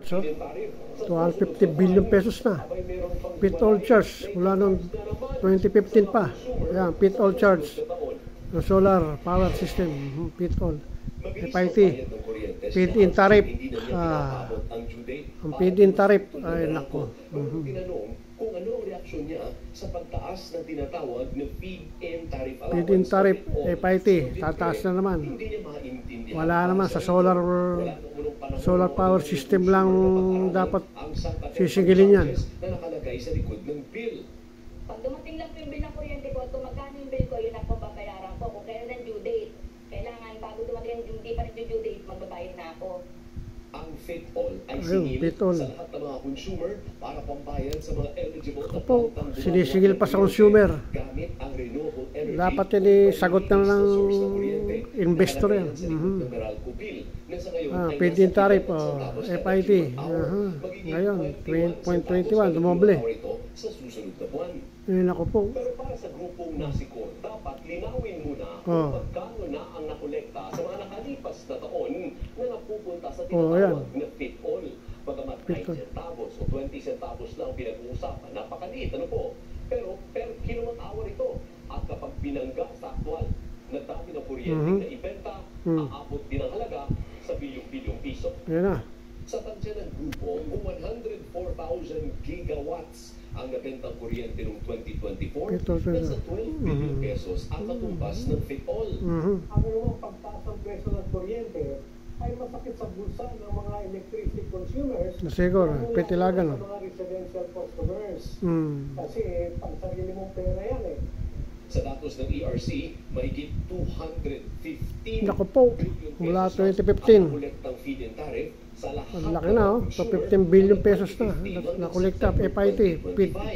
So, 250 billion pesos na. Pit all charge mula noong 2015 pa. Ayan, pit all charge ng solar power system. Pit all. FIT. Feed-in tariff. Ang feed-in tariff ay nako. Kung ano ang reaksyon niya sa pagtaas ng tinatawag na feed-in tariff allowance. Feed-in tariff, FIT, tataas na naman. Wala naman sa solar power system lang dapat sisigilin yan. Na nakalagay sa likod ng bill. Pag dumating lang yung bill ng kuryente ko, kung magkano yung bill ko, yun ang papayaran ko. Kung kailan ang due date, kailangan bago dumating ang due date, magbabayad na ako. Ang FIT-all ay singil sa lahat ng mga consumer para pambayad sa mga eligible na pantang sinisigil pa sa consumer. Gamit ang renewable energy. Dapat sagot na ng investor yan. Feed-in tariff, FIT. Ngayon, 20.21, dumoble. Sa susunod na buwan. Ako po. Pero para sa grupong Nasicor, dapat linawin muna kung magkano na ang nakolekta sa mga nakalipas na taon na napupunta sa tinatawag na FIT-all. Bagamat 9 centavos o 20 centavos lang pinag-uusapan, napakaliit, ano po? Pero per kilowatt-hour ito. At kapag binangga sa aktual na dami ng kuryente na ibenta, aabot din ang halaga sa bilyong-bilyong piso. Yan na. Sa tansya ng grupo, kung 104,000 gigawatts ang nabentang kuryente noong 2024, nasa 12 billion pesos ang katumbas ng FIT-all. Ang namang pagtaas ng presyo ng kuryente ay masakit sa bulsa ng mga electricity consumers. Siguro, petilagan. Sa mga residential customers. Kasi pansarili mong pera yan eh. Sa datos ng ERC, mahigit 215 Naku po, mula 2015. kolektang feed-in tariff sa lahat. Ang laki na, 15 billion pesos na nakolekta FIT,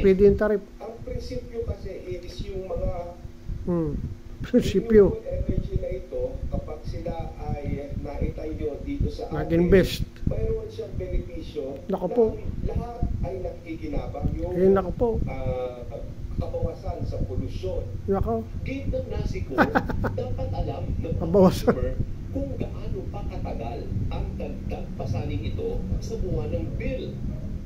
feed-in tariff. Ang prinsipyo kasi is yung mga Prinsipyo. energy na ito, kapag sila ay naitayo dito sa Nag-invest. mayroon siyang benepisyo. Naku po. Lahat ay nakikinabang yung Naku po. kabawasan sa polusyon. Nako. Gate ng Nasicor, dapat alam ng mga Kabawasan. consumer kung gaano pa katagal ang dagdag pasaning ito sa buwan ng bill.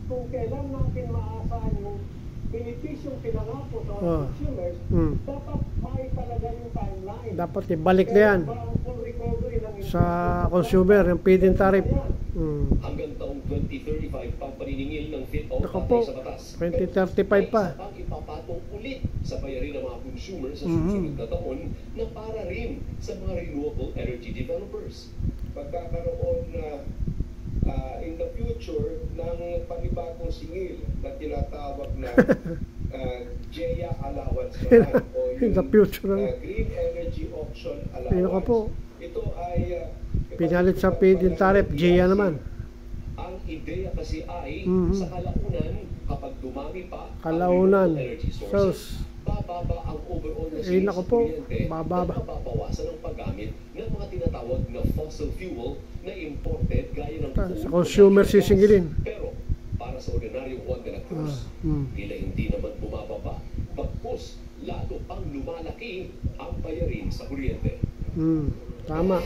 Kung kailan natin maasahan yung benepisyong pinangako sa mga consumers, dapat maitalaga yung timeline. Dapat ibalik na yan sa consumer, yung feed-in tariff. Hanggang taong 2035 pang paniningil ng FIT-all Nako po, sa batas. 2035 pa. Sa pag-ipapatong ulit sa bayarin ng mga consumer sa susunod na taon na para rin sa mga renewable energy developers. Pagkakaroon na in the future ng panibagong singil na tinatawag na GEA allowance naman, o In the future. Green Energy Auction Ayun Allowance. po. Ito ay Pinalit sa feed-in tariff, GEA naman. Ang ideya kasi ay sa kalaunan, kapag dumami pa Kalaunan. ang renewable energy So, sources, bababa ang overall na sales naku sa po, kuryente bababa. at mababawasan ang paggamit ng mga tinatawag na fossil fuel na imported gaya ng Sa consumer sisingilin. Pero para sa ordinaryong Juan de la Cruz, tila hindi naman bumababa. Bagkus, lalo pang lumalaki ang bayarin sa kuryente. Tama.